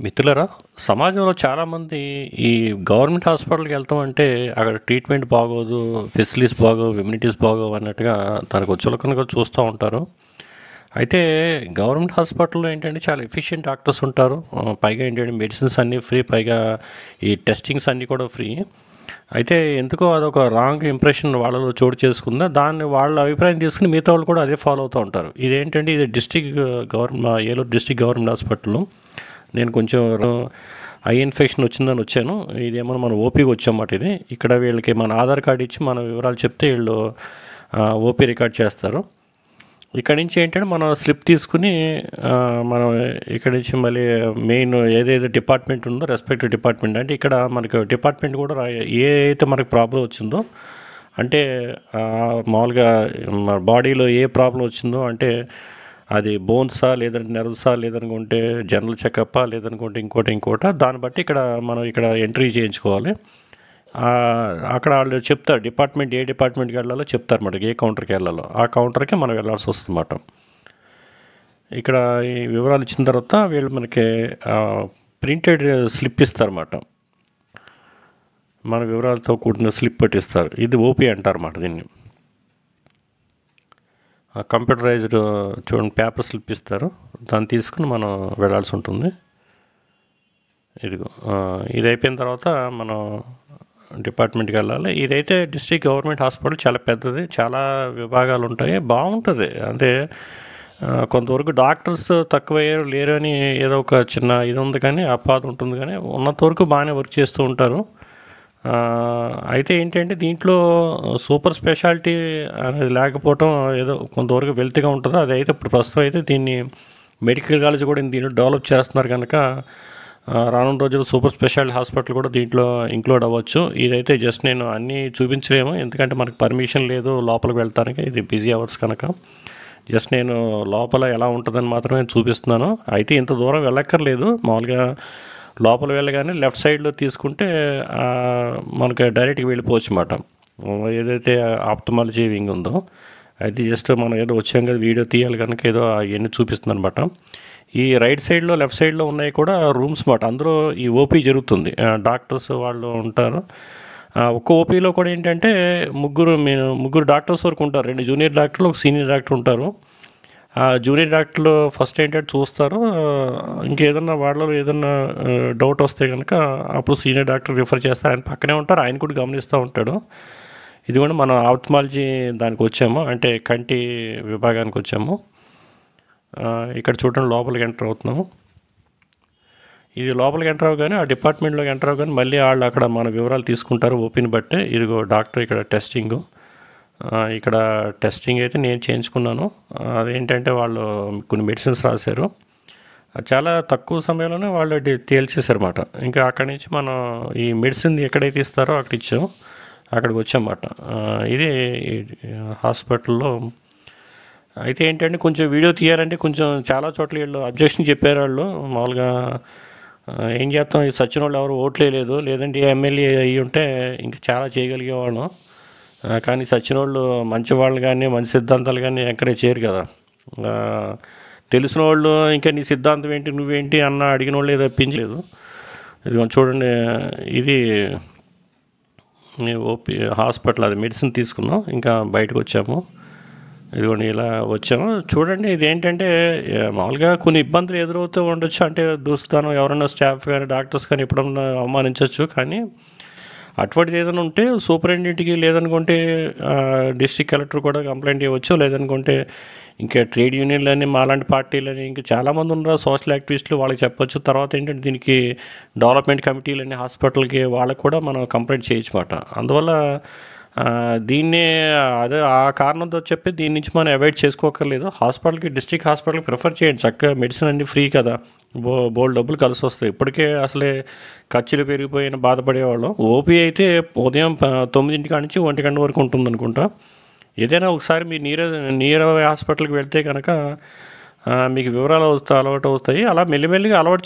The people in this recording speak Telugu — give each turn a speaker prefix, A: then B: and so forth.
A: మిత్రులారా, సమాజంలో చాలామంది ఈ గవర్నమెంట్ హాస్పిటల్‌కి వెళ్తామంటే అక్కడ ట్రీట్మెంట్ బాగోదు, ఫెసిలిటీస్ బాగోవు, ఎమ్యూనిటీస్ బాగోవు అన్నట్టుగా దానికి చులకనగా చూస్తూ ఉంటారు. అయితే గవర్నమెంట్ హాస్పిటల్‌లో ఏంటంటే చాలా ఎఫిషియెంట్ డాక్టర్స్ ఉంటారు. పైగా ఏంటంటే మెడిసిన్స్ అన్నీ ఫ్రీ, పైగా ఈ టెస్టింగ్స్ అన్నీ కూడా ఫ్రీ. అయితే ఎందుకో అదొక రాంగ్ ఇంప్రెషన్ వాళ్ళలో చోటు చేసుకుందా, దాన్ని వాళ్ళ అభిప్రాయం తీసుకుని మిగతా వాళ్ళు కూడా అదే ఫాలో అవుతూ ఉంటారు. ఇదేంటంటే ఇది ఏలూరు డిస్ట్రిక్ట్ గవర్నమెంట్ హాస్పిటల్. నేను కొంచెం ఐ ఇన్ఫెక్షన్ వచ్చిందని వచ్చాను. ఇదేమో మన ఓపీకి వచ్చామాట. ఇది ఇక్కడ వీళ్ళకి మన ఆధార్ కార్డు ఇచ్చి మన వివరాలు చెప్తే వీళ్ళు ఓపీ రికార్డ్ చేస్తారు. ఇక్కడ నుంచి ఏంటంటే మనం స్లిప్ తీసుకుని మనం ఇక్కడ నుంచి మళ్ళీ మెయిన్ ఏదైతే డిపార్ట్మెంట్ ఉందో రెస్పెక్టివ్ డిపార్ట్మెంట్, అంటే ఇక్కడ మనకు డిపార్ట్మెంట్ కూడా ఏ అయితే మనకు ప్రాబ్లం వచ్చిందో, అంటే మామూలుగా మన బాడీలో ఏ ప్రాబ్లం వచ్చిందో, అంటే అది బోన్సా, లేదంటే నెర్వ్సా, లేదనుకుంటే జనరల్ చెకప్పా, లేదనుకుంటే ఇంకోటి దాన్ని బట్టి ఇక్కడ మనం ఇక్కడ ఎంట్రీ చేయించుకోవాలి. అక్కడ వాళ్ళు చెప్తారు డిపార్ట్మెంట్, ఏ డిపార్ట్మెంట్కి వెళ్ళాలో చెప్తారు మనకి, ఏ కౌంటర్కి వెళ్ళాలో ఆ కౌంటర్కి మనం వెళ్ళాల్సి వస్తుంది అన్నమాట. ఇక్కడ ఈ వివరాలు ఇచ్చిన తర్వాత వీళ్ళు మనకి ప్రింటెడ్ స్లిప్ ఇస్తారన్నమాట. మన వివరాలతో కూడిన స్లిప్ పట్టిస్తారు. ఇది ఓపీ అంటారు అన్నమాట దీన్ని. కంప్యూటరైజ్డ్ చూడండి, పేపర్ స్లిప్ ఇస్తారు, దాన్ని తీసుకుని మనం వెళ్ళాల్సి ఉంటుంది. ఇదిగో ఇది అయిపోయిన తర్వాత మనం డిపార్ట్మెంట్కి వెళ్ళాలి. ఇదైతే డిస్ట్రిక్ట్ గవర్నమెంట్ హాస్పిటల్, చాలా పెద్దది, చాలా విభాగాలు ఉంటాయి, బాగుంటుంది. అంటే కొంతవరకు డాక్టర్స్ తక్కువయ్యారు లేరు అని ఏదో ఒక చిన్న ఇది ఉంది, కానీ అపాధ ఉంటుంది, కానీ ఉన్నంత వరకు బాగానే వర్క్ చేస్తూ ఉంటారు. అయితే ఏంటంటే దీంట్లో సూపర్ స్పెషాలిటీ అనేది లేకపోవటం ఏదో కొంతవరకు వెల్త్గా ఉంటుందో, అదైతే ఇప్పుడు ప్రస్తుతం అయితే దీన్ని మెడికల్ కాలేజ్ కూడా దీన్ని డెవలప్ చేస్తున్నారు కనుక రానున్న రోజుల్లో సూపర్ స్పెషాలిటీ హాస్పిటల్ కూడా దీంట్లో ఇంక్లూడ్ అవ్వచ్చు. ఇదైతే జస్ట్ నేను అన్నీ చూపించలేము, ఎందుకంటే మనకు పర్మిషన్ లేదు లోపలికి వెళ్తానికి, ఇది బిజీ అవర్స్ కనుక. జస్ట్ నేను లోపల ఎలా ఉంటుందని మాత్రమే చూపిస్తున్నాను. అయితే ఇంత దూరం వెళ్ళక్కర్లేదు, మామూలుగా లోపల వెళ్ళగానే లెఫ్ట్ సైడ్లో తీసుకుంటే మనకి డైరెక్ట్గా వెళ్ళిపోవచ్చు అన్నమాట, ఏదైతే ఆప్థమాలజీ వింగ్ ఉందో. అయితే జస్ట్ మనం ఏదో వచ్చాం కదా వీడియో తీయాలి కనుక ఏదో అవన్నీ చూపిస్తుంది అనమాట. ఈ రైట్ సైడ్లో లెఫ్ట్ సైడ్లో ఉన్నాయి కూడా రూమ్స్ మాట, అందులో ఈ ఓపీ జరుగుతుంది. డాక్టర్స్ వాళ్ళు ఉంటారు. ఒక్క ఓపీలో కూడా ఏంటంటే ముగ్గురు డాక్టర్స్ వరకు ఉంటారు. 2 జూనియర్ డాక్టర్లు, ఒక సీనియర్ డాక్టర్ ఉంటారు. జూనియర్ డాక్టర్లు ఫస్ట్ ఏంటంటే చూస్తారు, ఇంకేదన్నా వాళ్ళలో ఏదన్నా డౌట్ వస్తే కనుక అప్పుడు సీనియర్ డాక్టర్ రిఫర్ చేస్తారు. ఆయన పక్కనే ఉంటారు, ఆయన కూడా గమనిస్తూ ఉంటాడు. ఇది కూడా మనం ఆప్థమాలజీ దానికి వచ్చాము, అంటే కంటి విభాగానికి వచ్చాము. ఇక్కడ చూడండి, లోపలికి ఎంటర్ అవుతున్నాము. ఇది లోపలికి ఎంటర్ అవ్వగానే ఆ డిపార్ట్మెంట్లోకి ఎంటర్ అవ్వగానే మళ్ళీ వాళ్ళు అక్కడ మన వివరాలు తీసుకుంటారు ఓపీని బట్టే. ఇదిగో డాక్టర్ ఇక్కడ టెస్టింగు, ఇక్కడ టెస్టింగ్ అయితే నేను చేయించుకున్నాను. అదేంటంటే వాళ్ళు కొన్ని మెడిసిన్స్ రాశారు, చాలా తక్కువ సమయంలోనే వాళ్ళు తేల్చేశారన్నమాట. ఇంకా అక్కడి నుంచి మనం ఈ మెడిసిన్ ఎక్కడైతే ఇస్తారో అక్కడ ఇచ్చాం, అక్కడికి వచ్చామన్నమాట. ఇది హాస్పిటల్లో. అయితే ఏంటంటే కొంచెం వీడియో తీయాలంటే కొంచెం చాలా చోట్ల వీళ్ళు అబ్జెక్షన్ చెప్పారు. వాళ్ళు మామూలుగా ఏం చేస్తాం, ఈ సచిన వాళ్ళు ఎవరు ఓట్లేదు, లేదంటే ఎమ్మెల్యే అయ్యి ఉంటే ఇంకా చాలా చేయగలిగేవాళ్ళం. కానీ సచిన వాళ్ళు మంచి వాళ్ళు కానీ మంచి సిద్ధాంతాలు కానీ ఎంకరేజ్ చేయరు కదా. తెలిసిన వాళ్ళు ఇంకా నీ సిద్ధాంతం ఏంటి, నువ్వేంటి అన్న అడిగిన వాళ్ళు తప్పించలేదు. ఇది చూడండి, ఇది ఓపీ హాస్పిటల్, అది మెడిసిన్ తీసుకున్నాం, ఇంకా బయటకు వచ్చాము. ఇదిగోండి ఇలా వచ్చాము. చూడండి, ఇది ఏంటంటే మామూలుగా కొన్ని ఇబ్బందులు ఎదురవుతూ ఉండొచ్చు, అంటే దూస్తాను ఎవరైనా స్టాఫ్ కానీ డాక్టర్స్ కానీ ఎప్పుడన్నా అవమానించవచ్చు. కానీ అటువంటిది ఏదైనా ఉంటే సూపరింటెండెంట్కి, లేదనుకుంటే డిస్ట్రిక్ట్ కలెక్టర్ కూడా కంప్లైంట్ ఇవ్వచ్చు, లేదనుకుంటే ఇంకా ట్రేడ్ యూనియన్లని, మాలాంటి పార్టీలని, ఇంకా చాలామంది ఉన్నారు సోషల్ యాక్టివిస్టులు, వాళ్ళకి చెప్పొచ్చు. తర్వాత ఏంటంటే దీనికి డెవలప్మెంట్ కమిటీలని, హాస్పిటల్కి వాళ్ళకి కూడా మనం కంప్లైంట్ చేయొచ్చు అన్నమాట. అందువల్ల దీన్ని అదే ఆ కారణంతో చెప్పి దీని నుంచి మనం అవాయిడ్ చేసుకోకర్లేదు. హాస్పిటల్కి, డిస్ట్రిక్ట్ హాస్పిటల్కి ప్రిఫర్ చేయండి, చక్కగా మెడిసిన్ అన్నీ ఫ్రీ కదా, బోల్డ్ డబ్బులు కలిసి వస్తాయి. ఇప్పటికే అసలే ఖర్చులు పెరిగిపోయిన బాధపడేవాళ్ళం. ఓపీ అయితే ఉదయం 9 కాడ నుంచి 1 గంట వరకు ఉంటుంది అనుకుంటా. ఏదైనా ఒకసారి మీరు నియర్ హాస్పిటల్కి వెళ్తే కనుక మీకు వివరాలు అలవాటు అవుతాయి. అలా మెల్లిమెల్లిగా అలవాటు